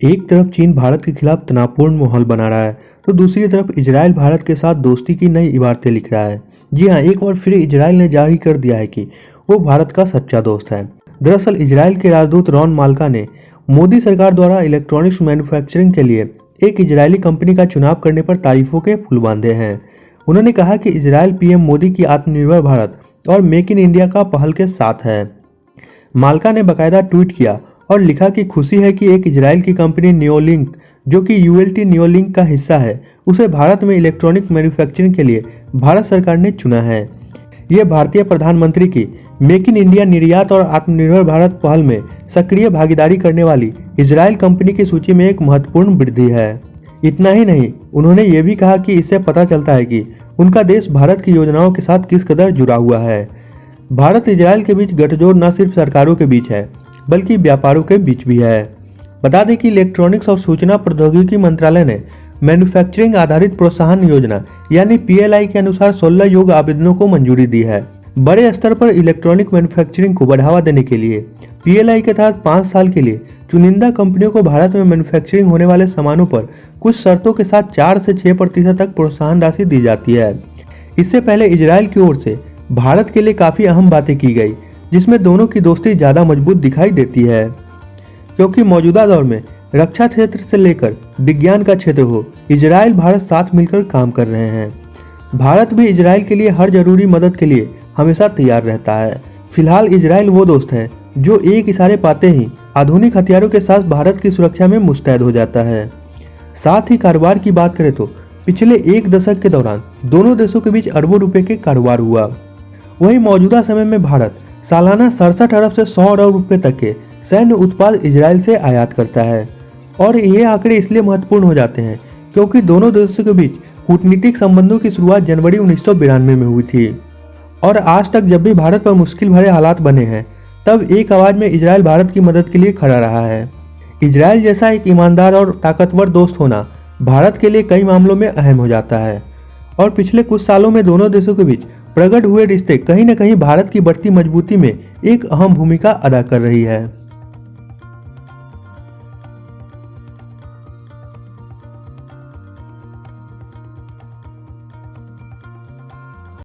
एक तरफ चीन भारत के खिलाफ तनावपूर्ण माहौल बना रहा है, तो दूसरी तरफ इजराइल भारत के साथ दोस्ती की नई इबारतें लिख रहा है। जी हाँ, एक बार फिर इजराइल ने जारी कर दिया है कि वो भारत का सच्चा दोस्त है। दरअसल इजराइल के राजदूत रॉन माल्का ने मोदी सरकार द्वारा इलेक्ट्रॉनिक्स मैन्युफैक्चरिंग के लिए एक इजरायली कंपनी का चुनाव करने पर तारीफों के फूल बांधे हैं। उन्होंने कहा कि इजराइल पीएम मोदी की आत्मनिर्भर भारत और मेक इन इंडिया का पहल के साथ है। माल्का ने बाकायदा ट्वीट किया और लिखा कि खुशी है कि एक इजराइल की कंपनी नियोलिंक, जो कि यूएलटी नियोलिंक का हिस्सा है, उसे भारत में इलेक्ट्रॉनिक मैन्युफैक्चरिंग के लिए भारत सरकार ने चुना है। यह भारतीय प्रधानमंत्री की मेक इन इंडिया निर्यात और आत्मनिर्भर भारत पहल में सक्रिय भागीदारी करने वाली इजराइल कंपनी की सूची में एक महत्वपूर्ण वृद्धि है। इतना ही नहीं, उन्होंने ये भी कहा कि इससे पता चलता है कि उनका देश भारत की योजनाओं के साथ किस कदर जुड़ा हुआ है। भारत इजराइल के बीच गठजोड़ न सिर्फ सरकारों के बीच है, बल्कि व्यापारों के बीच भी है। बता दें कि इलेक्ट्रॉनिक्स और सूचना प्रौद्योगिकी मंत्रालय ने मैन्युफैक्चरिंग आधारित प्रोत्साहन योजना यानी पीएलआई के अनुसार 16 योग्य आवेदनों को मंजूरी दी है। बड़े स्तर पर इलेक्ट्रॉनिक मैन्युफैक्चरिंग को बढ़ावा देने के लिए पीएलआई के तहत 5 साल के लिए चुनिंदा कंपनियों को भारत में मैन्युफैक्चरिंग होने वाले सामानों पर कुछ शर्तों के साथ 4 से 6% तक प्रोत्साहन राशि दी जाती है। इससे पहले इजराइल की ओर से भारत के लिए काफी अहम बातें की गई, जिसमें दोनों की दोस्ती ज्यादा मजबूत दिखाई देती है, क्योंकि मौजूदा दौर में रक्षा क्षेत्र से लेकर विज्ञान का क्षेत्र हो, इजराइल भारत साथ मिलकर काम कर रहे हैं। भारत भी इजराइल के लिए हर जरूरी मदद के लिए हमेशा तैयार रहता है। फिलहाल इजराइल वो दोस्त है जो एक इशारे पाते ही आधुनिक हथियारों के साथ भारत की सुरक्षा में मुस्तैद हो जाता है। साथ ही कारोबार की बात करें तो पिछले 1 दशक के दौरान दोनों देशों के बीच अरबों रुपए के कारोबार हुआ। वहीं मौजूदा समय में भारत सालाना 67 अरब से 100 अरब रुपए तक के सैन्य उत्पाद इजराइल से आयात करता है। और ये आंकड़े इसलिए महत्वपूर्ण हो जाते हैं क्योंकि दोनों देशों के बीच कूटनीतिक संबंधों की शुरुआत जनवरी 1992 में हुई थी। और आज तक जब भी भारत पर मुश्किल भरे हालात बने हैं, तब एक आवाज में इजराइल भारत की मदद के लिए खड़ा रहा है। इजराइल जैसा एक ईमानदार और ताकतवर दोस्त होना भारत के लिए कई मामलों में अहम हो जाता है। और पिछले कुछ सालों में दोनों देशों के बीच प्रकट हुए रिश्ते कहीं न कहीं भारत की बढ़ती मजबूती में एक अहम भूमिका अदा कर रही है।